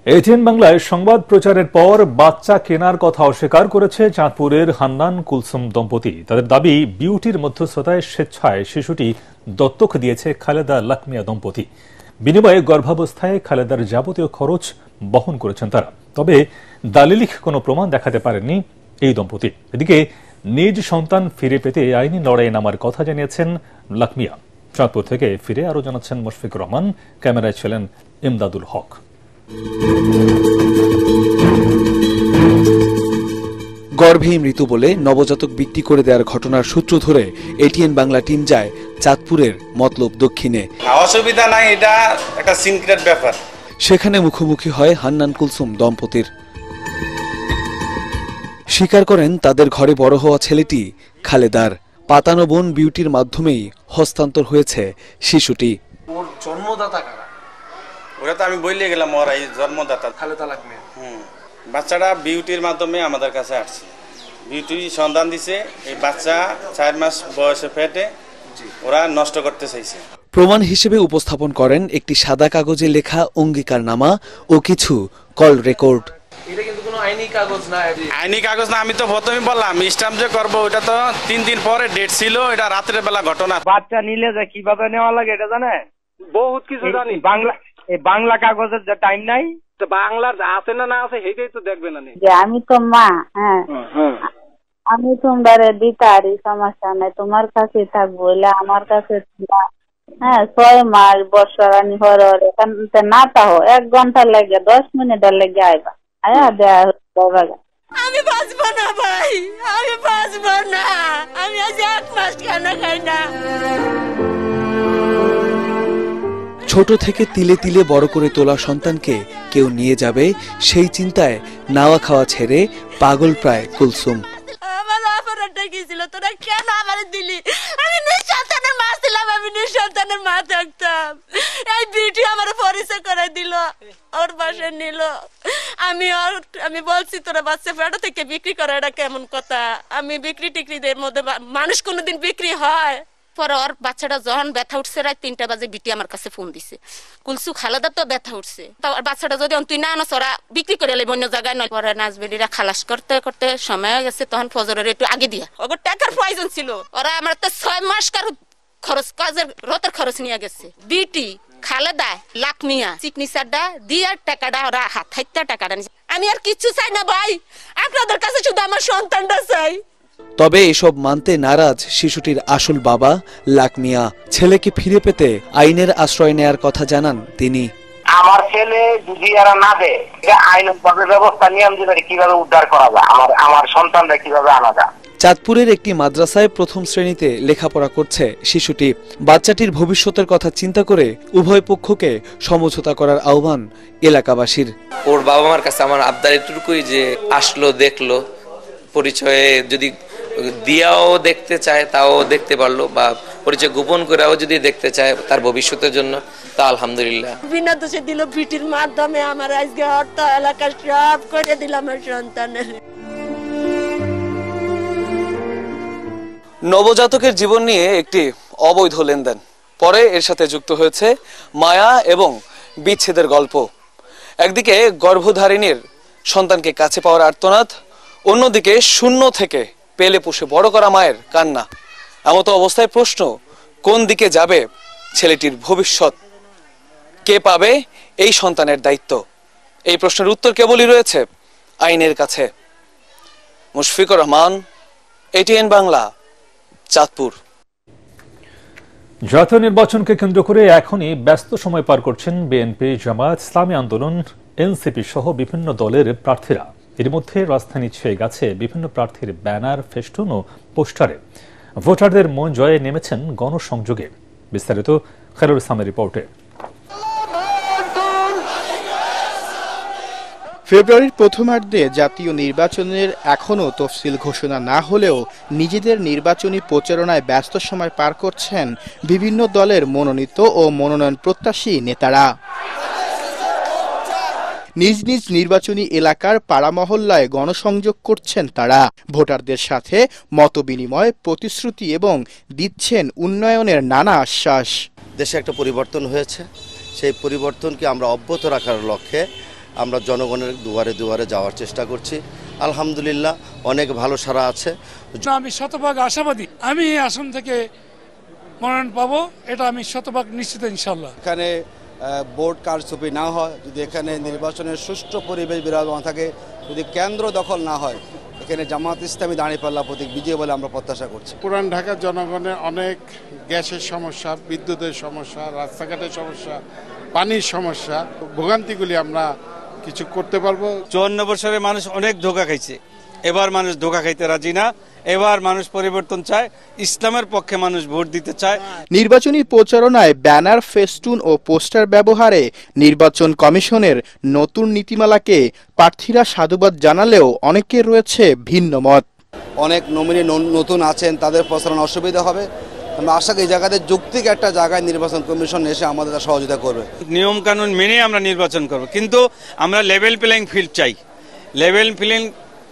এটিএন বাংলায় সংবাদ প্রচারের পর বাচ্চা কেনার কথা অস্বীকার করেছে চাঁদপুরের হান্নান কুলসুম দম্পতি। তাদের দাবি, বিউটির মধ্যস্থতায় স্বেচ্ছায় শিশুটি দত্তক দিয়েছে খালেদা লাকমিয়া দম্পতি। বিনিময়ে গর্ভাবস্থায় খালেদার যাবতীয় খরচ বহন করেছেন তারা। তবে দালিলিক কোনো প্রমাণ দেখাতে পারেননি এই দম্পতি। এদিকে নিজ সন্তান ফিরে পেতে আইনি লড়াইয়ে নামার কথা জানিয়েছেন লাকমিয়া। চাঁদপুর থেকে ফিরে আরও জানাচ্ছেন মুশফিকুর রহমান, ক্যামেরায় ছিলেন ইমদাদুল হক। গর্ভেই মৃত্যু বলে নবজাতক বিক্রি করে দেওয়ার ঘটনার সূত্র ধরে এটিএন বাংলা টিম যায় চাঁদপুরের মতলব দক্ষিণে। অসুবিধা নাই, এটা একটা সিক্রেট ব্যাপার। সেখানে মুখোমুখি হয় হান্নান কুলসুম দম্পতির। স্বীকার করেন তাদের ঘরে বড় হওয়া ছেলেটি খালেদার। পাতানো বোন বিউটির মাধ্যমেই হস্তান্তর হয়েছে শিশুটি। ওর জন্মদাতা কারা? ওটা তো আমি বললে গেলাম, ওরা এই জন্মদাতা খালেদা লাগবে। বাচ্চাটা বিউটির মাধ্যমে আমাদের কাছে আসছে। বিউটি সন্ধান দিছে, এই বাচ্চা 4 মাস বয়সে পেটে ওরা নষ্ট করতে চাইছে। প্রমাণ হিসেবে উপস্থাপন করেন একটি সাদা কাগজে লেখা অঙ্গীকারনামা ও কিছু কল রেকর্ড। এটা কিন্তু কোনো আইনি কাগজ না। আইনি কাগজ না, আমি তো প্রথমেই বললাম স্ট্যাম্প যে করবো, ওটা তো 3 দিন পরে ডেট ছিল, এটা রাতের বেলা ঘটনা। বাচ্চা নিলে যে কিভাবে নেওয়া লাগে এটা জানে, বহুত কিছু জানি। বাংলা কাগজের যে টাইম নাই, বাংলার আছে না না আছে সেইটাই তো দেখবেন। আমি তো মা, হ্যাঁ আমি তোমরা দিতারি, সমস্যা নাই, তোমার কাছে থাকবো। আমার কাছে 6 মাস বর্ষারানি হর এখান না তাও 1 ঘন্টা লাগে, 10 মিনিটের লেগে আইবা, আয়া দেয়া। আমি বাঁচবো না ভাই, আমি বাঁচবো না, আমি আজ 1 মাস খানা খাই না। ছোট থেকে তিলে তিলে বড় করে তোলা সন্তানকে কেউ নিয়ে যাবে সেই চিন্তায় নাওয়া খাওয়া ছেড়ে পাগল প্রায় কুলসুম। আমার অপরাধটা কি ছিল? তোরা কেন আমার দিলি? আমি নিঃসন্তানের মা ছিলাম, আমি নিঃসন্তানের মা থাকতাম। এই বিউটি আমার পরিচয় করে দিল, ওর বাসায় নিল। আমি বলছি তোরা বাচ্চা পেটা থেকে বিক্রি করে, এটা কেমন কথা? আমি বিক্রি টিক্রিদের মধ্যে মানুষ কোনোদিন বিক্রি হয়? পরে ওর বাচ্চাটা যখন ব্যথা উঠছে, রাত 3টা বাজে বিটি আমার কাছে ফোন দিছে, কুলসু খালাদা তো ব্যথা উঠছে, তো বাচ্চাটা যদি তুই না আনস ওরা বিক্রি করে এলে অন্য জায়গায় নয়। পরে নাচবেলিরা খালাস করতে করতে সময় হয়ে গেছে, তখন ফজরের একটু আগে দিয়া ওর টাকার প্রয়োজন ছিল। ওরা আমার তো 6 মাস কার খরচ, কাজের রতের খরচ নিয়ে গেছে। বিটি খালেদা লাকমিয়া চিকনি চাড্ডা দিয়ে টাকাটা ওরা হাত হাইতে টাকাটা নিছে। আমি আর কিচ্ছু চাই না ভাই, আপনাদের কাছে শুধু আমার সন্তানটা চাই। তবে এসব মানতে নারাজ শিশুটির আসল বাবা লাকমিয়া। ছেলেকে ফিরে পেতে আইনের আশ্রয় নেয়ার কথা জানান তিনি। আমার ছেলে যদি এরা না দেয়, আইনগত ব্যবস্থা নিয়ম দিলে কিভাবে উদ্ধার করা যায়, আমার সন্তানরা কিভাবে আনা যায়। চাঁদপুরের একটি মাদ্রাসায় প্রথম শ্রেণীতে লেখাপড়া করছে শিশুটি। বাচ্চাটির ভবিষ্যতের কথা চিন্তা করে উভয় পক্ষকে সমঝোতা করার আহ্বান এলাকাবাসীর। ওর বাবা মার কাছে আমার আবদার এটুকুই যে আসলো, দেখলো, পরিচয়ে যদি দিয়াও দেখতে চায় তাও দেখতে পারলো, বা পরিচয় গোপন করেও যদি দেখতে চায় তার ভবিষ্যতের জন্য, তা আলহামদুলিল্লাহ। বিনা দোষে দিল বিটির মাধ্যমে আমার আজকে অর্থ এলাকা সব করে দিলাম আমার সন্তানের। নবজাতকের জীবন নিয়ে একটি অবৈধ লেনদেন, পরে এর সাথে যুক্ত হয়েছে মায়া এবং বিচ্ছেদের গল্প। একদিকে গর্ভধারিণীর সন্তানকে কাছে পাওয়ার আর্তনাদ, অন্যদিকে শূন্য থেকে পেলে পুষে বড় করা মায়ের কান্না। এমত অবস্থায় প্রশ্ন, কোন দিকে যাবে ছেলেটির ভবিষ্যৎ? কে পাবে এই সন্তানের দায়িত্ব? এই প্রশ্নের উত্তর কেবলই রয়েছে আইনের কাছে। মুশফিকুর রহমান, এটিএন বাংলা, চাঁদপুর। জাতীয় নির্বাচনকে কেন্দ্র করে এখনই ব্যস্ত সময় পার করছেন বিএনপি, জামায়াত ইসলামী আন্দোলন, এনসিপি সহ বিভিন্ন দলের প্রার্থীরা। এর মধ্যে রাজধানী ছেয়ে গেছে বিভিন্ন প্রার্থীর ব্যানার, ফেস্টুন ও পোস্টারে। ভোটারদের মন জয়ে নেমেছেন গণসংযোগে। বিস্তারিত খায়রুল ইসলামের রিপোর্টে। ফেব্রুয়ারির প্রথমার্ধে জাতীয় নির্বাচনের এখনও তফসিল ঘোষণা না হলেও নিজেদের নির্বাচনী প্রচারণায় ব্যস্ত সময় পার করছেন বিভিন্ন দলের মনোনীত ও মনোনয়ন প্রত্যাশী নেতারা। নিজ নিজ নির্বাচনী এলাকার পাড়া মহল্লায় গণসংযোগ করছেন তারা। ভোটারদের সাথে মতবিনিময়, প্রতিশ্রুতি এবং দিচ্ছেন উন্নয়নের নানা আশ্বাস। দেশে একটা পরিবর্তন হয়েছে, সেই পরিবর্তনকে আমরা অব্যাহত রাখার লক্ষ্যে আমরা জনগণের দুয়ারে দুয়ারে যাওয়ার চেষ্টা করছি। আলহামদুলিল্লাহ অনেক ভালো সাড়া আছে। আমি শতভাগ আশাবাদী আমি এই আসন থেকে মনোনয়ন পাবো, এটা আমি শতভাগ নিশ্চিত ইনশাল্লাহ। এখানে বোর্ড কারচুপি না হয়, যদি এখানে নির্বাচনের সুষ্ঠু পরিবেশ বিরাজমান থাকে, যদি কেন্দ্র দখল না হয়, এখানে জামাত ইসলামী দাঁড়িপাল্লা প্রতীক বিজয় বলে আমরা প্রত্যাশা করছি। পুরান ঢাকার জনগণের অনেক গ্যাসের সমস্যা, বিদ্যুতের সমস্যা, রাস্তাঘাটের সমস্যা, পানির সমস্যা, ভোগান্তিগুলি আমরা কিছু করতে পারবো। 54 বছরে মানুষ অনেক ধোঁকা খাইছে, এবার মানুষ ধোঁকা খাইতে রাজি না। এবার মানুষ পরিবর্তন চায়, ইসলামের পক্ষে মানুষ ভোট দিতে চায়। নির্বাচনী প্রচারণায় ব্যানার, ফেস্টুন ও পোস্টার ব্যবহারে নির্বাচন কমিশনের নতুন নীতিমালাকে প্রার্থীরা সাধুবাদ জানালেও অনেকের রয়েছে ভিন্ন মত। অনেক নমিনি নতুন আছেন, তাদের প্রচারণা অসুবিধা হবে। আমরা আশা করি এই জায়গাতে যৌক্তিক একটা জায়গায় নির্বাচন কমিশন এসে আমাদের সহযোগিতা করবে। নিয়ম কানুন মেনে আমরা নির্বাচন করব, কিন্তু আমরা লেভেল প্লেইং ফিল্ড চাই। লেভেল প্লেইং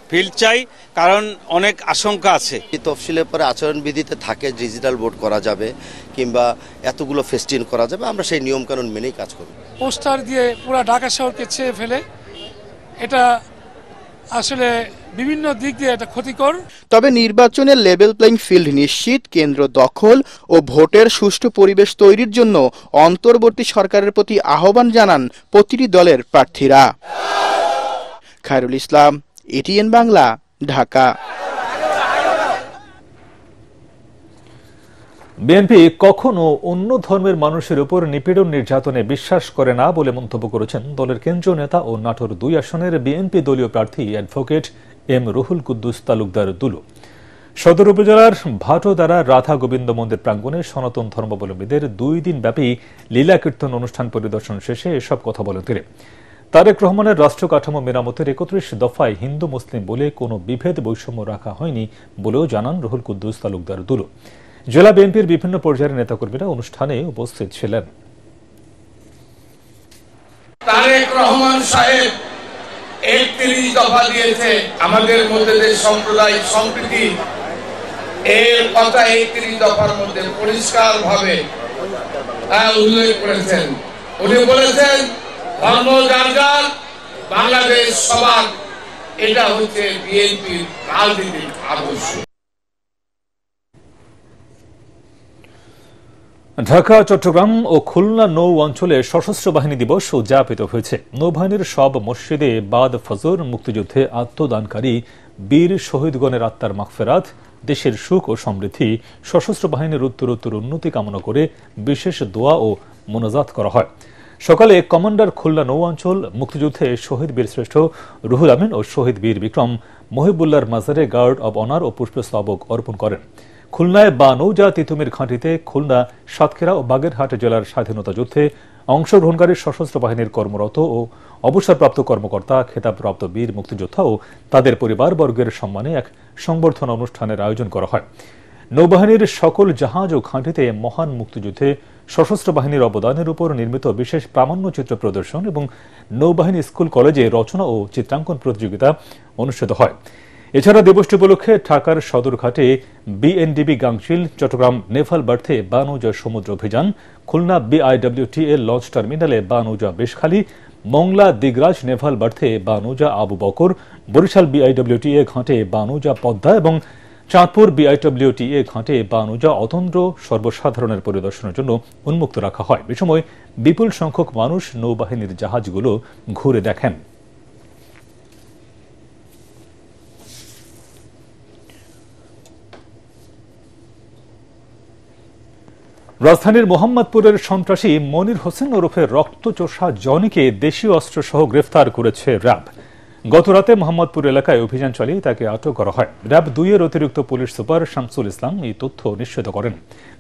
ফিল্ড চাই, কারণ অনেক আশঙ্কা আছে। তফসিলের পরে আচরণবিধিতে থাকে ডিজিটাল ভোট করা যাবে কিংবা এতগুলো ফেস্টিন করা যাবে, আমরা সেই নিয়ম কানুন মেনেই কাজ করব। পোস্টার দিয়ে পুরো ঢাকা শহরকে ছেয়ে ফেলে, এটা আসলে বিভিন্ন দিক দিয়ে এটা ক্ষতিকর। তবে নির্বাচনের লেভেল প্লেইং ফিল্ড নিশ্চিত, কেন্দ্র দখল ও ভোটের সুষ্ঠু পরিবেশ তৈরির জন্য অন্তর্বর্তী সরকারের প্রতি আহ্বান জানান প্রতিটি দলের প্রার্থীরা। খায়রুল ইসলাম, এটিএন বাংলা, ঢাকা। বিএনপি কখনো অন্য ধর্মের মানুষের উপর নিপীড়ন নির্যাতনে বিশ্বাস করে না বলে মন্তব্য করেছেন দলের কেন্দ্রীয় নেতা ও নাটোর 2 আসনের বিএনপি দলীয় প্রার্থী অ্যাডভোকেট এম রুহুল কুদ্দুস তালুকদার দুলু। সদর উপজেলার ভাটোদারা রাধা গোবিন্দ মন্দির প্রাঙ্গণে সনাতন ধর্মাবলম্বীদের 2 দিন ব্যাপী লীলা কীর্তন অনুষ্ঠান পরিদর্শন শেষে এসব কথা বলেন তিনি। তারেক রহমানের রাষ্ট্র কাঠামো মেরামতের 31 দফায় হিন্দু মুসলিম বলে কোনো বিভেদ বৈষম্য রাখা হয়নি বলেও জানান রুহুল কুদ্দুস তালুকদার দুলু। জেলা বিএনপির বিভিন্ন পর্যায়ের নেতাকর্মীরা অনুষ্ঠানে উপস্থিত ছিলেন। তারেক রহমান সাহেব 31 দফা দিয়েছে আমাদের মধ্যে যে সাম্প্রদায়িক সম্প্রীতি, এর কথা 31 দফার মধ্যে পরিষ্কার ভাবে উল্লেখ করেছেন। উনি বলেছেন ধর্ম যার যার, বাংলাদেশ সবার, এটা হচ্ছে বিএনপির রাজনীতির আদর্শ। ঢাকা, চট্টগ্রাম ও খুলনা নৌ অঞ্চলে সশস্ত্র বাহিনী দিবস উদযাপিত হয়েছে। নৌবাহিনীর সব মসজিদে বাদ ফজর মুক্তিযুদ্ধে আত্মদানকারী বীর শহীদগণের আত্মার মাগফিরাত, দেশের সুখ ও সমৃদ্ধি, সশস্ত্র বাহিনীর উত্তরোত্তর উন্নতি কামনা করে বিশেষ দোয়া ও মোনাজাত করা হয়। সকালে কমান্ডার খুলনা নৌ অঞ্চল মুক্তিযুদ্ধে শহীদ বীরশ্রেষ্ঠ রুহুল আমিন ও শহীদ বীর বিক্রম মহিবুল্লাহর মাজারে গার্ড অব অনার ও পুষ্পস্তবক অর্পণ করেন। খুলনায় বানৌজা তিতুমির ঘাঁটিতে খুলনা, সাতক্ষীরা ও বাগেরহাট জেলার স্বাধীনতা যুদ্ধে অংশগ্রহণকারী সশস্ত্র বাহিনীর কর্মরত ও অবসরপ্রাপ্ত কর্মকর্তা, খেতাবপ্রাপ্ত বীর মুক্তিযোদ্ধা ও তাদের পরিবারবর্গের সম্মানে এক সংবর্ধনা অনুষ্ঠানের আয়োজন করা হয়। নৌবাহিনীর সকল জাহাজ ও ঘাঁটিতে মহান মুক্তিযুদ্ধে সশস্ত্র বাহিনীর অবদানের উপর নির্মিত বিশেষ প্রামাণ্যচিত্র প্রদর্শন এবং নৌবাহিনী স্কুল কলেজে রচনা ও চিত্রাঙ্কন প্রতিযোগিতা অনুষ্ঠিত হয়। এছাড়া দিবসটি উপলক্ষে ঢাকার সদরঘাটে বিএনডিবি গাংচিল, চট্টগ্রাম নেভাল বার্থে বানৌজা সমুদ্র অভিযান, খুলনা বিআইডব্লিউটিএ লঞ্চ টার্মিনালে বানৌজা বেশখালী, মংলা দিগরাজ নেভাল বার্থে বানৌজা আবু বকর, বরিশাল বিআইডব্লিউটিএ ঘাটে বানৌজা পদ্মা এবং চাঁদপুর বিআইডব্লিউটিএ ঘাটে বানৌজা অতন্দ্র সর্বসাধারণের পরিদর্শনের জন্য উন্মুক্ত রাখা হয়। এ সময় বিপুল সংখ্যক মানুষ নৌবাহিনীর জাহাজগুলো ঘুরে দেখেন। রাজধানীর মোহাম্মদপুরের সন্ত্রাসী মনির হোসেন ওরফে রক্তচোষা জনিকে দেশীয় অস্ত্রসহ গ্রেফতার করেছে র্যাব। গতরাতে মোহাম্মদপুর এলাকায় অভিযান চালিয়ে তাকে আটক করা হয়। র্যাব 2 এর অতিরিক্ত পুলিশ সুপার শামসুল ইসলাম এই তথ্য নিশ্চিত করেন।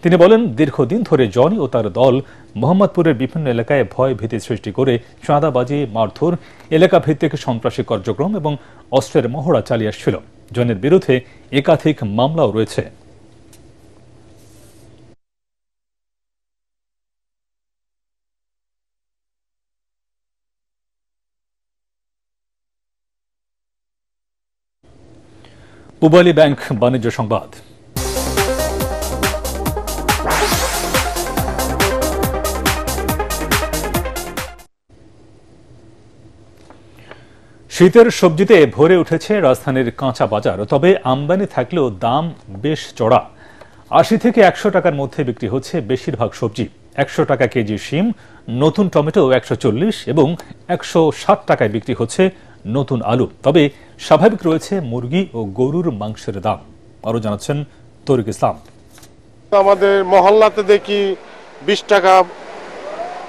তিনি বলেন, দীর্ঘদিন ধরে জনি ও তার দল মোহাম্মদপুরের বিভিন্ন এলাকায় ভয় ভীতি সৃষ্টি করে চাঁদাবাজি, মারধর, এলাকা ভিত্তিক সন্ত্রাসী কার্যক্রম এবং অস্ত্রের মহড়া চালিয়ে আসছিল। জনের বিরুদ্ধে একাধিক মামলাও রয়েছে। পূবালী ব্যাংক বাণিজ্য সংবাদ। শীতের সবজিতে ভরে উঠেছে রাজধানীর কাঁচা বাজার, তবে আমদানি থাকলেও দাম বেশ চড়া। 80 থেকে 100 টাকার মধ্যে বিক্রি হচ্ছে বেশিরভাগ সবজি। 100 টাকা কেজি শিম, নতুন টমেটো 140 এবং 160 টাকায় বিক্রি হচ্ছে নতুন আলু। তবে স্বাভাবিক রয়েছে মুরগি ও গরুর মাংসের দাম। আরও জানাচ্ছেন তরিক ইসলাম। আমাদের মহল্লাতে দেখি 20 টাকা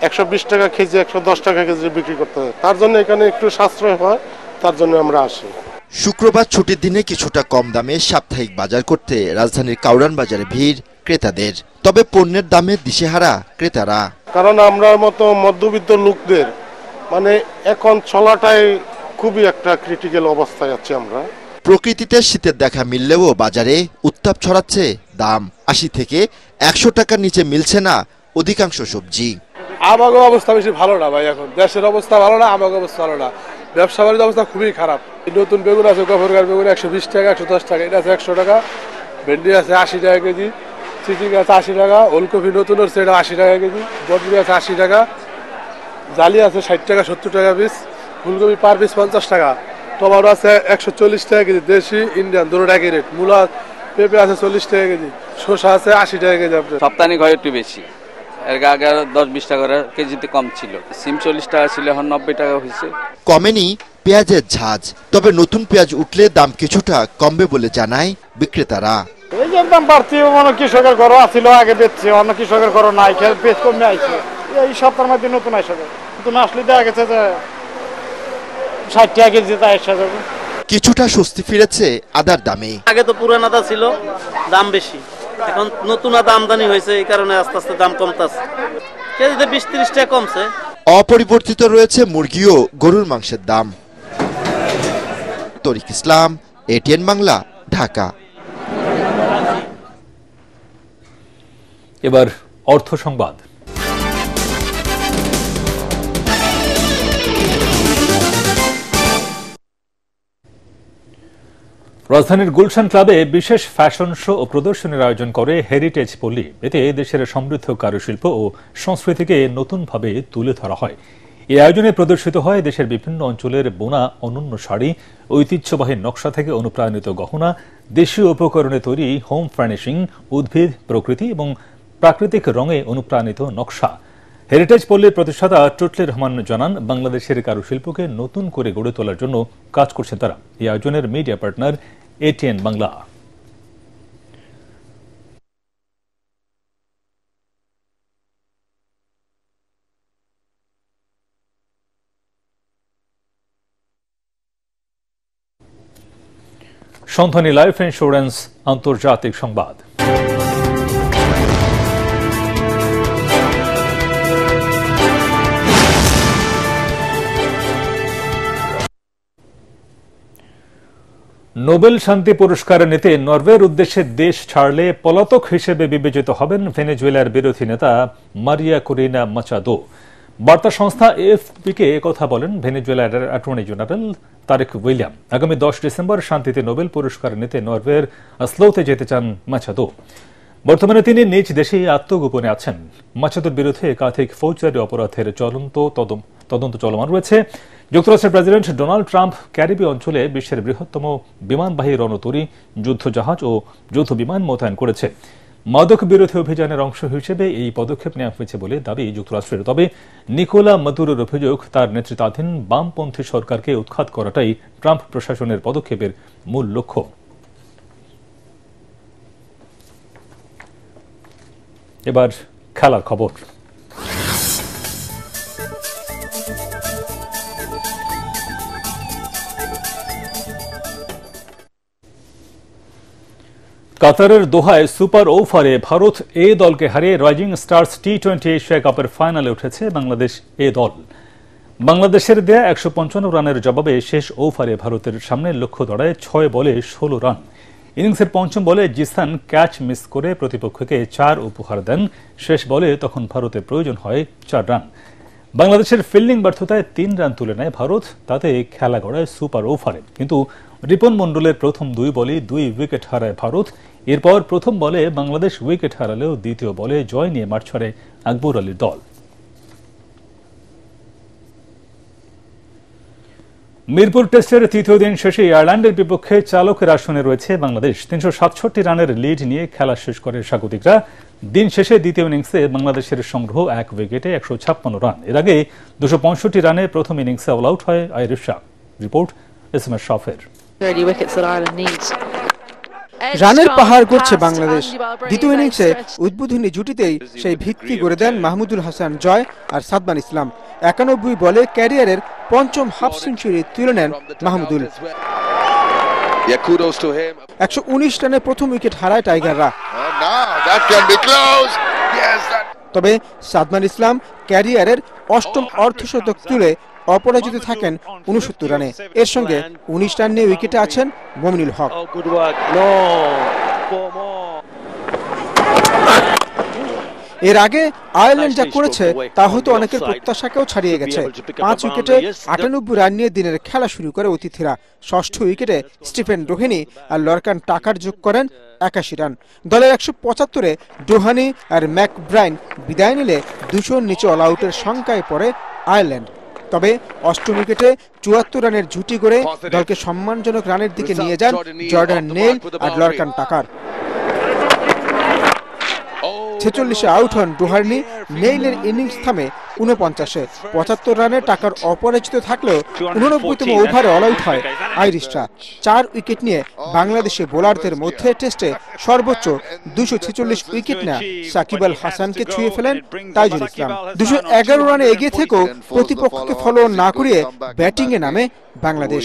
120 টাকা কেজি 110 টাকা কেজি বিক্রি করতে হয়, তার জন্য এখানে একটু সাশ্রয় হয়, তার জন্য আমরা আসি। শুক্রবার ছুটির দিনে কিছুটা কম দামে সাপ্তাহিক বাজার করতে রাজধানীর কাউরান বাজারে ভিড় ক্রেতাদের। তবে পণ্যের দামে দিশেহারা ক্রেতারা, কারণ আমরা মতো মধ্যবিত্ত লোকদের মানে এখন চলাটাই খুবই একটা ক্রিটিক্যাল অবস্থায় আছি আমরা। প্রকৃতিতে শীতের দেখা মিললেও বাজারে উত্তাপ ছড়াচ্ছে দাম। 80 থেকে 100 টাকার নিচে মিলছে না অধিকাংশ সবজি। আমাগো অবস্থা বেশি ভালো না ভাই, এখন দেশের অবস্থা ভালো না, আমাগো অবস্থা ভালো না, ব্যবসা বাণিজ্য অবস্থা খুবই খারাপ। নতুন বেগুন আছে, গফরগার বেগুন 120 টাকা 110 টাকা, এটা আছে 100 টাকা, ভেন্ডি আছে 80 টাকা কেজি, চিচিং আছে 80 টাকা, ওলকপি নতুন হচ্ছে এটা 80 টাকা কেজি, বটবুড়ি আছে 80 টাকা, জালি আছে 60 টাকা 70 টাকা পিস, ফুলকপি পার পিস 50 টাকা, টমেটো আছে 140 টাকা কেজি, দেশি ইন্ডিয়ান দুটো একই রেট, মূলা পেঁপে আছে 40 টাকা কেজি, শসা আছে 80 টাকা কেজি। সাপ্তাহিক হয় একটু বেশি, এর আগে 10-20 টাকা করে কেজিতে কম ছিল, সিম 40 টাকা ছিল, এখন 90 টাকা হয়েছে। কমেনি পেঁয়াজের ঝাঁজ, তবে নতুন পেঁয়াজ উঠলে দাম কিছুটা কমবে বলে জানায় বিক্রেতারা। এই যে দাম বাড়তি, অন্য কৃষকের ঘর আছিল আগে বেচছে, অন্য কৃষকের ঘর নাই, পেঁয়াজ কমে আইছে, এই সপ্তাহের মধ্যে নতুন আসে, নতুন আসলে দেখা গেছে যে 60 টাকা কেজি আসা যাবে। কিছুটা স্বস্তি ফিরেছে আদার দামে। আগে তো পুরান আদা ছিল, দাম বেশি, এখন নতুন আদা আমদানি হয়েছে, এই কারণে আস্তে আস্তে দাম কমতেছে, কেজিতে 20-30 টাকা কমছে। অপরিবর্তিত রয়েছে মুরগি ও গরুর মাংসের দাম। তরিক ইসলাম, এটিএন বাংলা, ঢাকা। এবার অর্থ সংবাদ। রাজধানীর গুলশান ক্লাবে বিশেষ ফ্যাশন শো ও প্রদর্শনীর আয়োজন করে হেরিটেজ পল্লী। এতে দেশের সমৃদ্ধ কারুশিল্প ও সংস্কৃতিকে নতুনভাবে তুলে ধরা হয়। এই আয়োজনে প্রদর্শিত হয় দেশের বিভিন্ন অঞ্চলের বোনা অনন্য শাড়ি, ঐতিহ্যবাহী নকশা থেকে অনুপ্রাণিত গহনা, দেশীয় উপকরণে তৈরি হোম ফার্নিশিং, উদ্ভিদ, প্রকৃতি এবং প্রাকৃতিক রঙে অনুপ্রাণিত নকশা। হেরিটেজ পল্লীর প্রতিষ্ঠাতা টুটলি রহমান জানান, বাংলাদেশের কারুশিল্পকে নতুন করে গড়ে তোলার জন্য কাজ করছেন তারা। এই আয়োজনের মিডিয়া পার্টনার এটিএন বাংলা। সন্ধানী লাইফ ইন্স্যুরেন্স আন্তর্জাতিক সংবাদ। নোবেল শান্তি পুরস্কার নিতে নরওয়ের উদ্দেশ্যে দেশ ছাড়লে পলাতক হিসেবে বিবেচিত হবেন ভেনেজুয়েলার বিরোধী নেতা মারিয়া করিনা মাচাদো। বার্তা সংস্থা এএফপিকে কথা বলেন ভেনেজুয়েলার অ্যাটর্নি জেনারেল তারেক উইলিয়াম। আগামী 10 ডিসেম্বর শান্তিতে নোবেল পুরস্কার নিতে নরওয়ের অসলোতে যেতে চান মাচাদো। বর্তমানে তিনি নিজ দেশেই আত্মগোপনে আছেন। মাচাদোর বিরুদ্ধে একাধিক ফৌজদারি অপরাধের তদন্ত চলমান রয়েছে। যুক্তরাষ্ট্রের প্রেসিডেন্ট ডোনাল্ড ট্রাম্প ক্যারিবীয় অঞ্চলে বিশ্বের বৃহত্তম বিমানবাহী রণতরী, যুদ্ধজাহাজ ও যুদ্ধ বিমান মোতায়েন করেছে। মাদক বিরোধী অভিযানের অংশ হিসেবে এই পদক্ষেপ নেওয়া হয়েছে বলে দাবি যুক্তরাষ্ট্রের। তবে নিকোলা মাদুরোর অভিযোগ, তার নেতৃত্বাধীন বামপন্থী সরকারকে উৎখাত করাটাই ট্রাম্প প্রশাসনের পদক্ষেপের মূল লক্ষ্য। এবার খেলার খবর। কাতারের দোহায় সুপার ওভারে ভারত এ দলকে হারিয়ে রাইজিং স্টার্স টি-20 এশিয়া কাপের ফাইনালে উঠেছে বাংলাদেশ এ দল। বাংলাদেশের দেয়া 155 রানের জবাবে শেষ ওভারে ভারতের সামনে লক্ষ্য দাঁড়ায় 6 বলে 16 রান। ইনিংসের পঞ্চম বলে জিসান ক্যাচ মিস করে প্রতিপক্ষকে 4 উপহার দেন। শেষ বলে তখন ভারতের প্রয়োজন হয় 4 রান। বাংলাদেশের ফিল্ডিং ব্যর্থতায় 3 রান তুলে নেয় ভারত, তাতে খেলা গড়ায় সুপার ওভারে। কিন্তু রিপন মন্ডলের প্রথম 2 বলে 2 উইকেট হারায় ভারত। এরপর প্রথম বলে বাংলাদেশ উইকেট হারালেও দ্বিতীয় বলে জয় নিয়ে মাঠ ছাড়ে আকবর আলীর দল। মিরপুর টেস্টের তৃতীয় দিন শেষে আয়ারল্যান্ডের বিপক্ষে চালকের আসনে রয়েছে বাংলাদেশ। 367 রানের লিড নিয়ে খেলা শেষ করে স্বাগতিকরা। দিন শেষে দ্বিতীয় ইনিংসে বাংলাদেশের সংগ্রহ 1 উইকেটে 156 রান। এর আগে 265 রানে প্রথম ইনিংসে অল আউট হয় আইরিশ শাহ। রিপোর্ট এস এম এস শাফের। রানের পাহাড় করছে বাংলাদেশ। দ্বিতীয় ইনিংসে উদ্বোধনী জুটিতেই সেই ভিত্তি গড়ে দেন মাহমুদুল হাসান জয় আর সাদমান ইসলাম। 91 বলে ক্যারিয়ারের পঞ্চম হাফ সেঞ্চুরি তুলে নেন মাহমুদুল। 119 রানে প্রথম উইকেট হারায় টাইগাররা। তবে সাদমান ইসলাম ক্যারিয়ারের অষ্টম অর্ধশতক তুলে অপরাজিত থাকেন 69 রানে। এর সঙ্গে 19 রান নিয়ে উইকেটে আছেন মমিনুল হক। এর আগে আয়ারল্যান্ড যা করেছে তা হয়তো অনেকের প্রত্যাশাকেও ছাড়িয়ে গেছে। 5 উইকেটে 98 রান নিয়ে দিনের খেলা শুরু করে অতিথিরা। ষষ্ঠ উইকেটে স্টিফেন রোহিনী আর লরকান টাকার যোগ করেন 81 রান। দলের 175-এ ডোহানি আর ম্যাকব্রাইন বিদায় নিলে 200-র নিচে অল আউটের সংখ্যায় পড়ে আয়ারল্যান্ড। তবে অষ্টম উইকেটে 74 রানের জুটি গড়ে দলকে সম্মানজনক রানের দিকে নিয়ে যান জর্ডান নেইল আর লরকান টাকার। 46-এ আউট হন ডোহার্নি। নেইলের ইনিংস থামে 49-এ। 75 রানে টাকার অপরাজিত থাকলেও 89তম ওভারে অল আউট হয় আইরিশরা। 4 উইকেট নিয়ে বাংলাদেশে বোলারদের মধ্যে টেস্টে সর্বোচ্চ 246 উইকেট নেয়া সাকিব আল হাসানকে ছুঁয়ে ফেলেন তাইজুল ইসলাম। 211 রানে এগিয়ে থেকেও প্রতিপক্ষকে ফলো না করিয়ে ব্যাটিংয়ে নামে Bangladesh.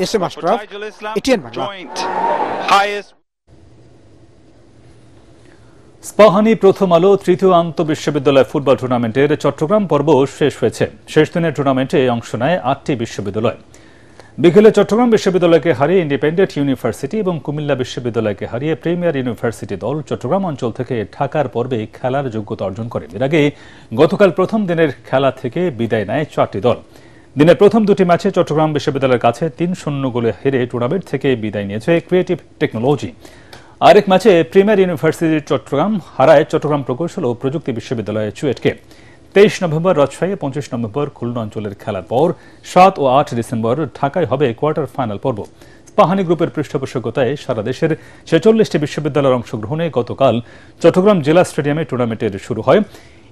S M Ashraf, ATN Bangla. Ispahani Prothom Alo তৃতীয় আন্তঃবিশ্ববিদ্যালয় ফুটবল টুর্নামেন্টের চট্টগ্রাম পর্ব শেষ হয়েছে। শেষ দিনের টুর্নামেন্টে অংশ নেয় 8টি বিশ্ববিদ্যালয়। বিকেলে চট্টগ্রাম বিশ্ববিদ্যালয়কে হারিয়ে ইন্ডিপেন্ডেন্ট ইউনিভার্সিটি এবং কুমিল্লা বিশ্ববিদ্যালয়কে হারিয়ে প্রিমিয়ার ইউনিভার্সিটি দল চট্টগ্রাম অঞ্চল থেকে ঢাকার পর্বে খেলার যোগ্যতা অর্জন করে। এর আগে গতকাল প্রথম দিনের খেলা থেকে বিদায় নেয় 4টি দল। দিনের প্রথম 2টি ম্যাচে চট্টগ্রাম বিশ্ববিদ্যালয়ের কাছে 3-0 গোলে হেরে টুর্নামেন্ট থেকে বিদায় নিয়েছে ক্রিয়েটিভ টেকনোলজি। আরেক ম্যাচে প্রিমিয়ার ইউনিভার্সিটি চট্টগ্রাম হারায় চট্টগ্রাম প্রকৌশল ও প্রযুক্তি বিশ্ববিদ্যালয় চুয়েটকে। 23 নভেম্বর রাজশাহী, 25 নভেম্বর খুলনা অঞ্চলের খেলার পর 7 ও 8 ডিসেম্বর ঢাকায় হবে কোয়ার্টার ফাইনাল পর্ব। স্পাহানি গ্রুপের পৃষ্ঠপোষকতায় সারা দেশের 46টি বিশ্ববিদ্যালয়ের অংশগ্রহণে গতকাল চট্টগ্রাম জেলা স্টেডিয়ামে টুর্নামেন্টের শুরু হয়।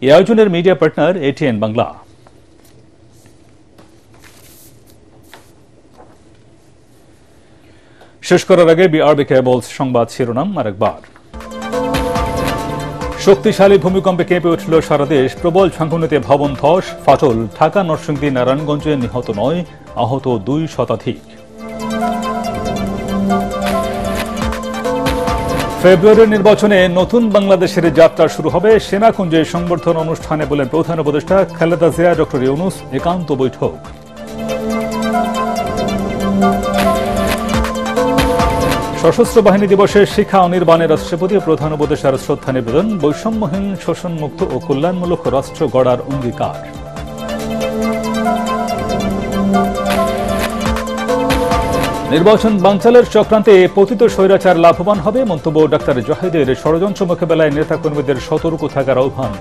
এই আয়োজনের মিডিয়া পার্টনার এটিএন বাংলা। শেষ করার আগে বিআরবি কেবলস সংবাদ শিরোনাম আরেকবার। শক্তিশালী ভূমিকম্পে কেঁপে উঠল সারা দেশ। প্রবল ঝাঁকুনিতে ভবন ধস, ফাটল। ঢাকা, নরসিংদী, নারায়ণগঞ্জে নিহত 9, আহত 2 শতাধিক। ফেব্রুয়ারির নির্বাচনে নতুন বাংলাদেশের যাত্রা শুরু হবে। সেনাকুঞ্জে সংবর্ধনা অনুষ্ঠানে বলেন প্রধান উপদেষ্টা খালেদা জিয়া, ডক্টর ইউনূস। একান্ত বৈঠক। সশস্ত্র বাহিনী দিবসে শিক্ষা অনির্বাণের রাষ্ট্রপতি ও প্রধান উপদেষ্টার শ্রদ্ধা নিবেদন। বৈষম্যহীন, শোষণমুক্ত ও কল্যাণমূলক রাষ্ট্র গড়ার অঙ্গীকার। নির্বাচন বানচালের চক্রান্তে পতিত স্বৈরাচার লাভবান হবে মন্তব্য ডাক্তার জাহিদের। ষড়যন্ত্র মোকাবেলায় নেতাকর্মীদের সতর্ক থাকার আহ্বান।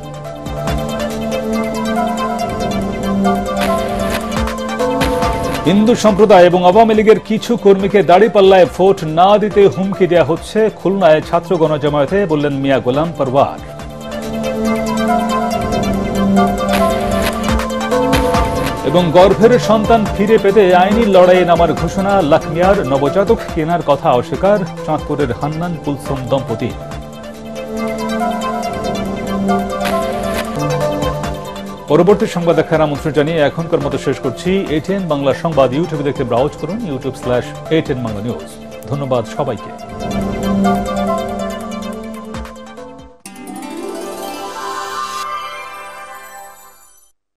হিন্দু সম্প্রদায় এবং আওয়ামী লীগের কিছু কর্মীকে দাঁড়িপাল্লায় ভোট না দিতে হুমকি দেওয়া হচ্ছে। খুলনায় ছাত্র গণজামায়াতে বললেন মিয়া গোলাম পরওয়ার। এবং গর্ভের সন্তান ফিরে পেতে আইনি লড়াইয়ে নামার ঘোষণা লাখমিয়ার। নবজাতক কেনার কথা অস্বীকার চাঁদপুরের হান্নান কুলসুম দম্পতি। পরবর্তী সংবাদ দেখার আমন্ত্রণ জানিয়ে এখনকার মতো শেষ করছি। এটিএন বাংলা সংবাদ ইউটিউবে দেখতে ব্রাউজ করুন youtube/ATN Bangla News। ধন্যবাদ সবাইকে।